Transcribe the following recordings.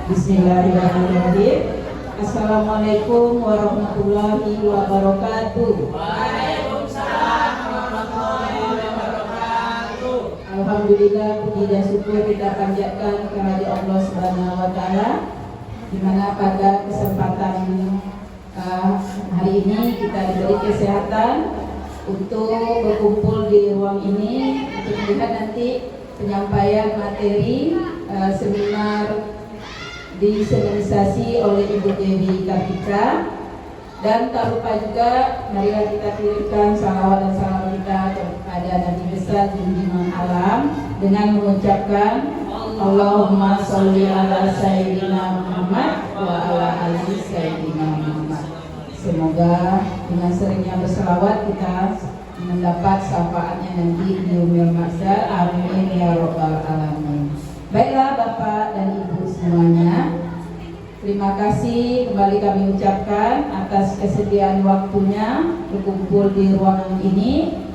Bismillahirrahmanirrahim. Assalamualaikum warahmatullahi wabarakatuh. Waalaikumsalam warahmatullahi wabarakatuh. Alhamdulillah, puji dan syukur kita panjatkan kehadirat Allah Subhanahu wa taala, di mana pada kesempatan hari ini kita diberi kesehatan untuk berkumpul di ruang ini untuk melihat nanti penyampaian materi seminar diseminalisasi oleh Ibu Dewi Kartika. Dan tak lupa juga marilah kita kirimkan salawat dan salam kita kepada Nabi besar junjungan alam dengan mengucapkan Allahumma sholli ala sayyidina Muhammad wa ala ali sayyidina Muhammad. Semoga dengan seringnya berselawat kita mendapat syafaatnya nanti di yaumil mahsyar. Amin ya rabbal alamin. Baiklah Bapak dan Ibu semuanya, terima kasih kembali kami ucapkan atas kesediaan waktunya berkumpul di ruangan ini.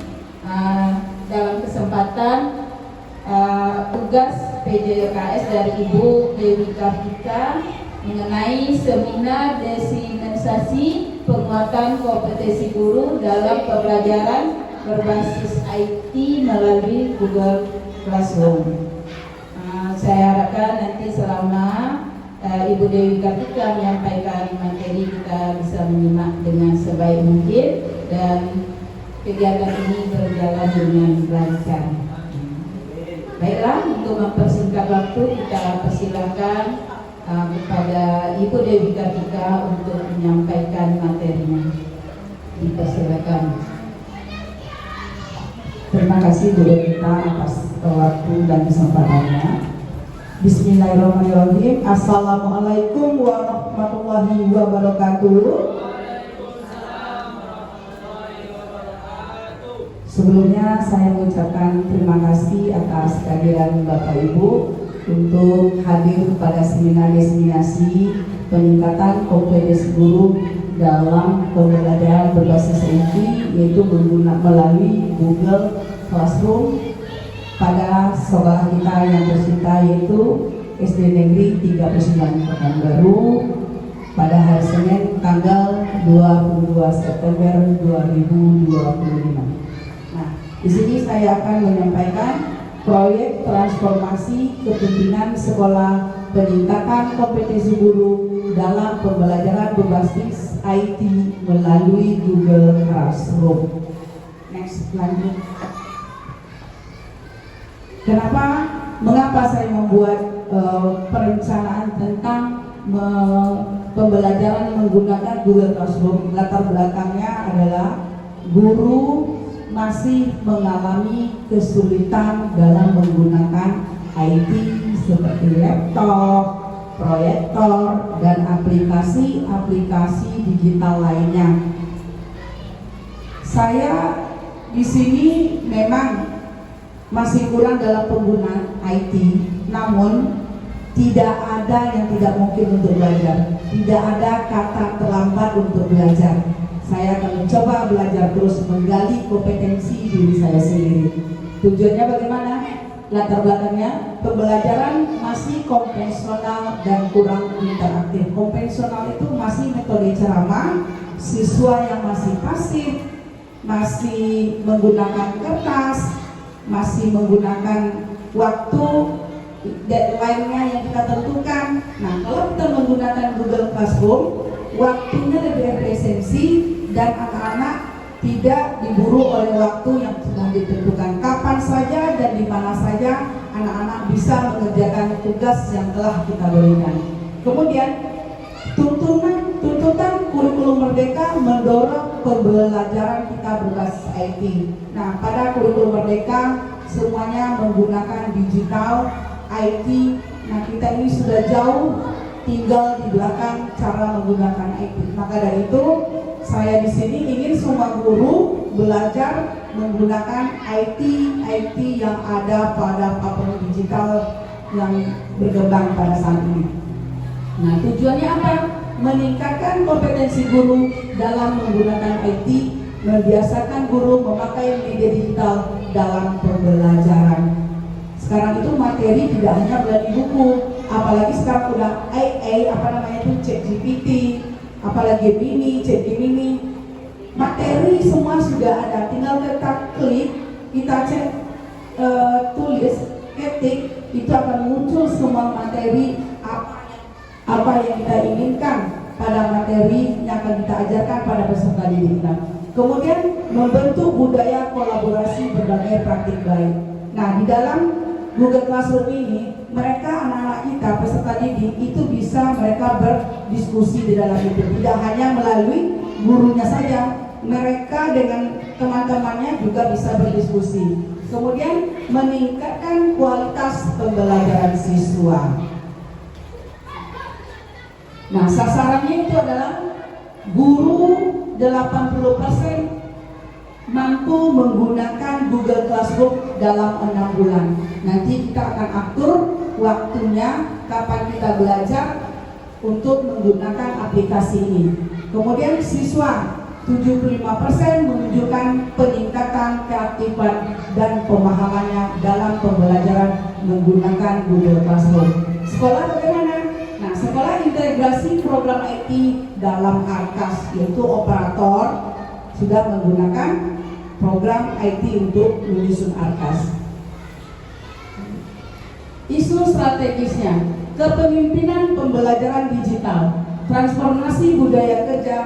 Dalam kesempatan tugas PJKS dari Ibu Dewi Kartika mengenai seminar desensitisasi penguatan kompetensi guru dalam pembelajaran berbasis IT melalui Google Classroom. Saya harapkan nanti selama Ibu Dewi Kartika menyampaikan materi kita bisa menyimak dengan sebaik mungkin dan kegiatan ini berjalan dengan lancar. Baiklah, untuk mempersingkat waktu kita persilakan kepada Ibu Dewi Kartika untuk menyampaikan materinya. Dipersilakan. Terima kasih Bu Devita atas waktu dan kesempatannya. Bismillahirrahmanirrahim. Assalamualaikum warahmatullahi wabarakatuh. Sebelumnya saya mengucapkan terima kasih atas kehadiran Bapak Ibu untuk hadir pada seminar destinasi peningkatan kompetensi guru dalam pembelajaran berbasis IT, yaitu melalui Google Classroom pada sekolah kita yang tercinta, yaitu SD Negeri 39 Pekanbaru pada hari Senin tanggal 22 September 2025. Nah, di sini saya akan menyampaikan proyek transformasi kepentingan sekolah peningkatan kompetensi guru dalam pembelajaran berbasis IT melalui Google Classroom. Next, lanjut. Mengapa saya membuat perencanaan tentang pembelajaran menggunakan Google Classroom? Latar belakangnya adalah guru masih mengalami kesulitan dalam menggunakan IT seperti laptop, proyektor, dan aplikasi-aplikasi digital lainnya. Saya di sini memang masih kurang dalam penggunaan IT, namun tidak ada yang tidak mungkin untuk belajar. Tidak ada kata terlambat untuk belajar. Saya akan mencoba belajar terus, menggali kompetensi diri saya sendiri. Tujuannya bagaimana? Latar belakangnya, pembelajaran masih konvensional dan kurang interaktif. Konvensional itu masih metode ceramah, siswa yang masih pasif, masih menggunakan kertas, masih menggunakan waktu deadline-nya yang kita tentukan. Nah, kalau kita menggunakan Google Classroom, waktunya lebih efisiensi dan anak-anak tidak diburu oleh waktu yang sudah ditentukan. Kapan saja dan di mana saja anak-anak bisa mengerjakan tugas yang telah kita berikan. Kemudian tuntutan kurikulum Merdeka mendorong pembelajaran kita berbasis IT. Nah, pada kurikulum Merdeka semuanya menggunakan digital IT. Nah, kita ini sudah jauh tinggal di belakang cara menggunakan IT. Maka dari itu saya di sini ingin semua guru belajar menggunakan IT yang ada pada platform digital yang berkembang pada saat ini. Nah, tujuannya apa? Meningkatkan kompetensi guru dalam menggunakan IT, membiasakan guru memakai media digital dalam pembelajaran. Sekarang itu materi tidak hanya melalui buku, apalagi sekarang udah AI apa namanya itu ChatGPT, apalagi Gemini, materi semua sudah ada, tinggal kita klik, kita cek, tulis, ketik, itu akan muncul semua materi apa yang kita inginkan pada materi yang akan kita ajarkan pada peserta didik kita. Kemudian membentuk budaya kolaborasi berbagai praktik baik. Nah, di dalam Google Classroom ini, mereka anak-anak kita peserta didik itu bisa mereka berdiskusi di dalam itu. Tidak hanya melalui gurunya saja, mereka dengan teman-temannya juga bisa berdiskusi. Kemudian meningkatkan kualitas pembelajaran siswa. Nah, sasarannya itu adalah guru 80% mampu menggunakan Google Classroom dalam 6 bulan. Nanti kita akan atur waktunya kapan kita belajar untuk menggunakan aplikasi ini. Kemudian siswa 75% menunjukkan peningkatan keaktifan dan pemahamannya dalam pembelajaran menggunakan Google Classroom. Sekolah bagaimana? Nah, sekolah integrasi program IT dalam Arkas, yaitu operator sudah menggunakan program IT untuk menyusun Arkas. Isu strategisnya, kepemimpinan pembelajaran digital, transformasi budaya kerja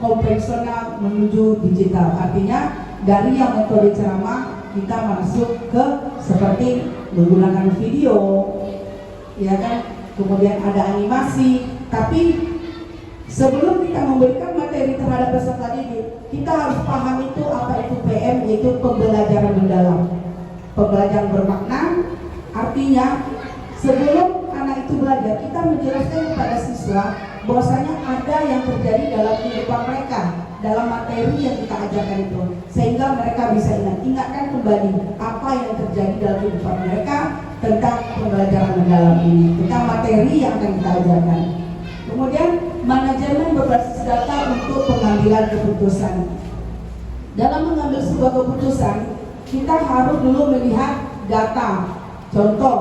konvensional menuju digital. Artinya dari yang metode ceramah kita masuk ke seperti menggunakan video, ya kan? Kemudian ada animasi. Tapi sebelum kita memberikan materi terhadap peserta didik, kita harus paham itu apa itu PM, yaitu pembelajaran mendalam, pembelajaran bermakna. Artinya sebelum anak itu belajar, kita menjelaskan kepada siswa bahwasanya ada yang terjadi dalam kehidupan mereka, dalam materi yang kita ajarkan itu, sehingga mereka bisa ingatkan kembali apa yang terjadi dalam kehidupan mereka tentang pembelajaran mendalam ini, tentang materi yang akan kita ajarkan. Kemudian manajemen berbasis data untuk pengambilan keputusan. Dalam mengambil sebuah keputusan, kita harus dulu melihat data. Contoh,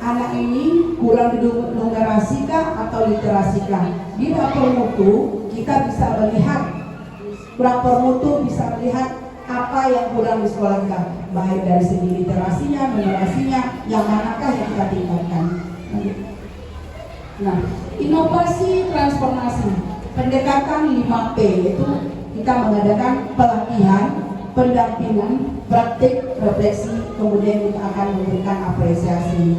anak ini kurang numerasi kah atau literasi kah? Di rapor mutu kita bisa melihat, rapor mutu bisa melihat apa yang kurang disekolahkan, baik dari segi literasinya, numerasinya, yang manakah yang kita tingkatkan. Nah, inovasi transformasi, pendekatan 5P, yaitu kita mengadakan pelatihan, pendampingan, praktik, refleksi, kemudian kita akan memberikan apresiasi.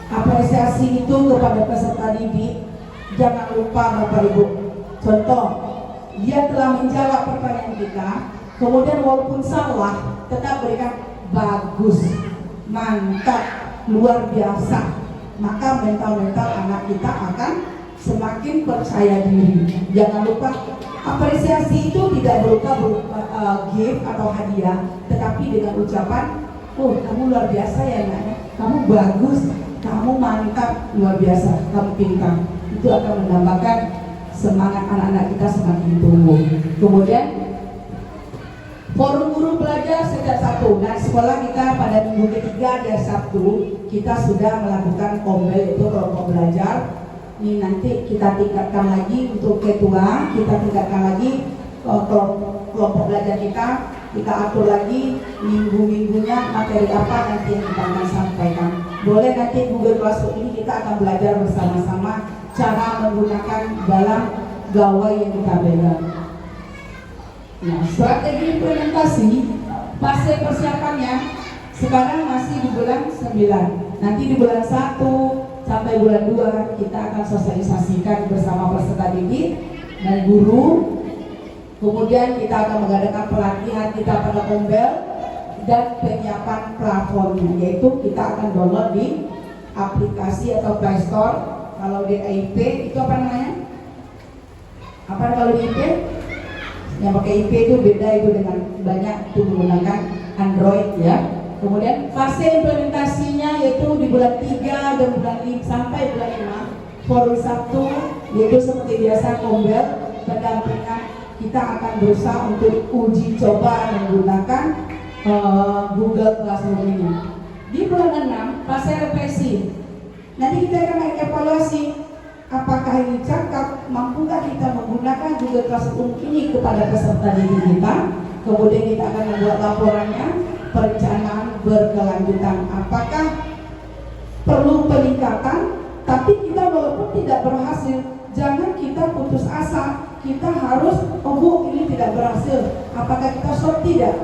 Apresiasi itu kepada peserta didik, jangan lupa Bapak Ibu. Contoh, dia telah menjawab pertanyaan kita, kemudian walaupun salah, tetap berikan bagus, mantap, luar biasa. Maka mental anak kita akan semakin percaya diri. Jangan lupa, apresiasi itu tidak berupa gift atau hadiah, tetapi dengan ucapan, oh kamu luar biasa ya anaknya, kamu bagus, kamu mantap, luar biasa, kamu pintar. Itu akan menambahkan semangat anak-anak kita semakin tumbuh. Kemudian forum guru belajar sejak Sabtu. Nah, sekolah kita pada minggu ketiga dan Sabtu kita sudah melakukan kombel, itu kelompok belajar. Ini nanti kita tingkatkan lagi untuk ketua, kita tingkatkan lagi kelompok belajar kita atur lagi minggu-minggunya materi apa nanti yang kita akan sampaikan. Boleh nanti Google Classroom ini kita akan belajar bersama-sama cara menggunakan dalam gawai yang kita pegang. Nah, strategi implementasi fase persiapannya sekarang masih di bulan 9. Nanti di bulan 1 sampai bulan 2 kita akan sosialisasikan bersama peserta didik dan guru. Kemudian kita akan mengadakan pelatihan kita pada kombel dan penyiapan platformnya, yaitu kita akan download di aplikasi atau Play Store. Kalau di IP itu apa namanya? Apa kalau di IP? Yang pakai IP itu beda, itu dengan banyak itu menggunakan Android ya. Kemudian fase implementasinya yaitu di bulan 3 dan bulan 5 sampai bulan 5. Forum Sabtu yaitu seperti biasa kombel pendampingan, kita akan berusaha untuk uji coba menggunakan Google Classroom ini. Di bulan 6 fase refleksi. Nanti kita akan evaluasi ini cakap, mampukah kita menggunakan Google Classroom ini kepada peserta didik kita? Kemudian kita akan membuat laporannya, perencanaan berkelanjutan. Apakah perlu peningkatan? Tapi kita walaupun tidak berhasil, jangan kita putus asa. Kita harus, ini tidak berhasil. Apakah kita stop? Tidak.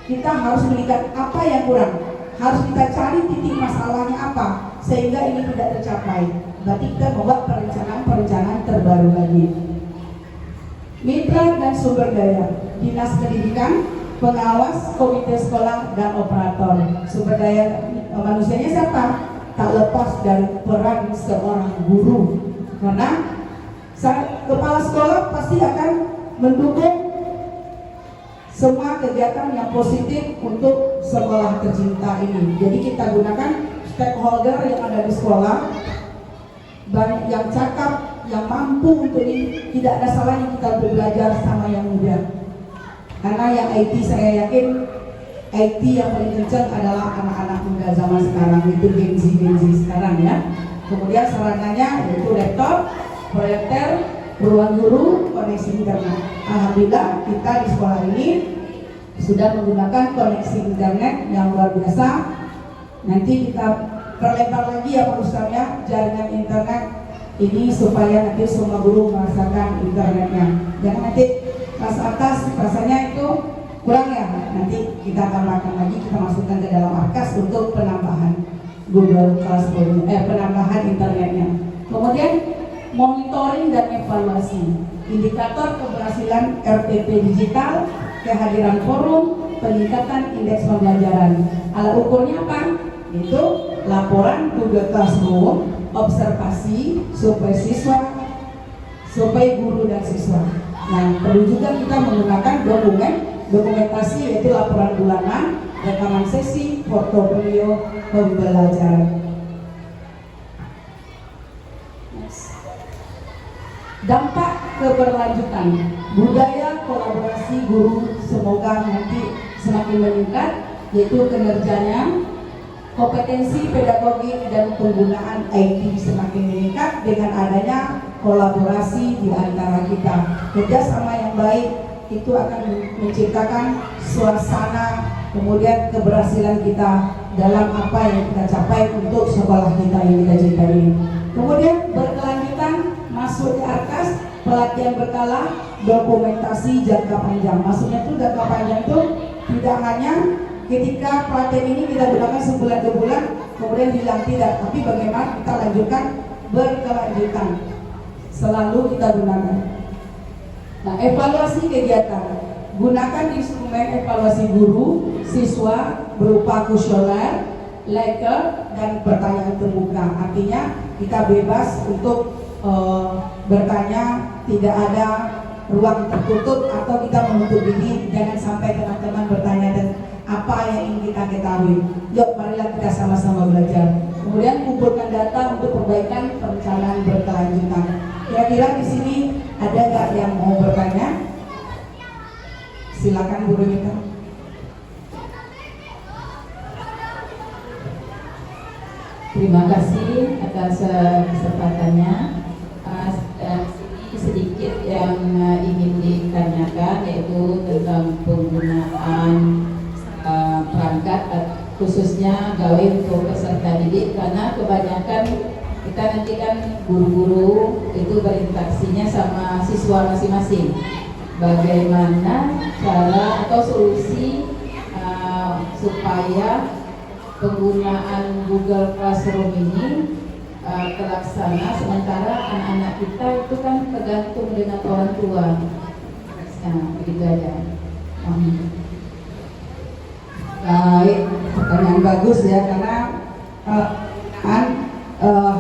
Kita harus melihat apa yang kurang. Harus kita cari titik masalahnya apa sehingga ini tidak tercapai. Berarti kita membuat perencanaan terbaru lagi. Mitra dan sumber daya, Dinas Pendidikan, pengawas, komite sekolah, dan operator. Sumber daya manusianya siapa? Tak lepas dari peran seorang guru. Karena kepala sekolah pasti akan mendukung semua kegiatan yang positif untuk sekolah tercinta ini. Jadi kita gunakan stakeholder yang ada di sekolah, banyak yang cakap, yang mampu untuk ini. Tidak ada salahnya kita belajar sama yang muda. Karena yang IT saya yakin IT yang paling kencang adalah anak-anak muda zaman sekarang, itu Gen Z sekarang ya. Kemudian sarananya yaitu laptop, proyektor, ruang guru, koneksi internet. Alhamdulillah kita di sekolah ini sudah menggunakan koneksi internet yang luar biasa. Nanti kita perlebar lagi ya Pak Ustaznya jaringan internet ini supaya nanti semua guru merasakan internetnya. Jangan nanti kelas atas rasanya itu kurang ya. Nanti kita tambahkan lagi, kita masukkan ke dalam Arkas untuk penambahan Google Classroom, penambahan internetnya. Kemudian monitoring dan evaluasi, indikator keberhasilan RTP digital, kehadiran forum, peningkatan indeks pembelajaran. Alat ukurnya apa? Itu laporan Google Classroom, observasi, survei siswa, survei guru dan siswa. Nah, perlu juga kita menggunakan dokumentasi yaitu laporan bulanan, rekaman sesi, portofolio pembelajaran. Dampak keberlanjutan, budaya kolaborasi guru semoga nanti semakin meningkat, yaitu kinerjanya, kompetensi pedagogik dan penggunaan IT semakin meningkat dengan adanya kolaborasi di antara kita. Kerjasama yang baik itu akan menciptakan suasana kemudian keberhasilan kita dalam apa yang kita capai untuk sekolah kita yang kita cintai. Kemudian berkelanjutan masuk di Arkas, pelatihan berkala, dokumentasi jangka panjang. Maksudnya itu jangka panjang itu tidak hanya ketika pelatihan ini kita gunakan sebulan 2 bulan kemudian hilang, tidak, tapi bagaimana kita lanjutkan berkelanjutan, selalu kita gunakan. Nah, evaluasi kegiatan, gunakan instrumen evaluasi guru siswa berupa kuesioner, leker, dan pertanyaan terbuka. Artinya kita bebas untuk bertanya, tidak ada ruang tertutup atau kita menutup diri. Jangan sampai teman-teman bertanya dan apa yang ingin kita ketahui. Yuk, marilah kita sama-sama belajar. Kemudian kumpulkan data untuk perbaikan perencanaan berkelanjutan. Kira-kira di sini ada nggak yang mau bertanya? Silakan Bu Rita. Terima kasih atas kesempatannya. Sedikit yang ingin ditanyakan yaitu tentang penggunaan perangkat khususnya gawai untuk peserta didik, karena kebanyakan kita nanti kan guru-guru itu berinteraksinya sama siswa masing-masing. Bagaimana cara atau solusi supaya penggunaan Google Classroom ini terlaksana, sementara anak-anak kita itu kan tergantung dengan orang tua. Nah, begitu aja. Baik, pertanyaan bagus ya, karena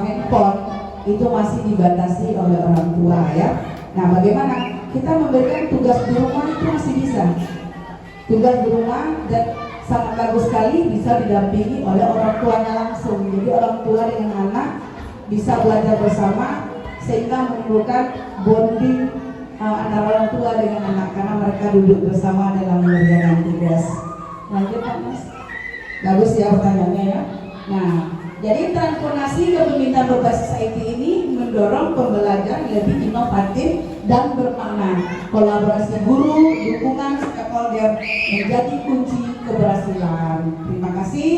handphone itu masih dibatasi oleh orang tua ya. Nah, bagaimana kita memberikan tugas di rumah itu masih bisa. Tugas di rumah dan sangat bagus sekali bisa didampingi oleh orang tuanya langsung. Jadi orang tua dengan anak bisa belajar bersama sehingga menimbulkan bonding antara orang tua dengan anak karena mereka duduk bersama dalam mengerjakan tugas. Lanjut Pak Mas. Bagus ya pertanyaannya ya. Nah, jadi transformasi kepemimpinan berbasis IT ini mendorong pembelajaran lebih inovatif dan bermakna. Kolaborasi guru, dukungan stakeholder menjadi kunci keberhasilan. Terima kasih.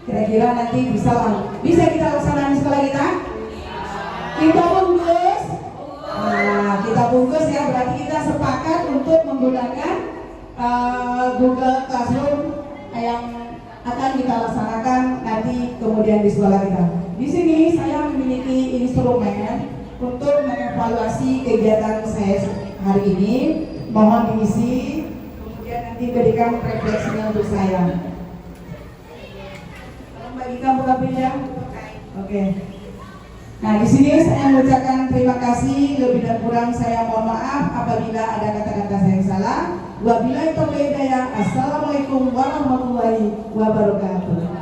Kira-kira nanti bisa kita laksanakan di sekolah kita? Kita bungkus. Nah, kita bungkus ya, berarti kita sepakat untuk menggunakan Google Classroom yang akan kita laksanakan nanti kemudian di sekolah kita. Di sini saya memiliki instrumen untuk mengevaluasi kegiatan saya hari ini. Mohon diisi, kemudian nanti berikan refleksinya untuk saya. Tolong bagikan buka pinjam. Oke. Nah, di sini saya mengucapkan terima kasih, lebih dan kurang saya mohon maaf apabila ada kata-kata saya yang salah. Wabillahi taufiq hidayah. Assalamualaikum warahmatullahi wabarakatuh.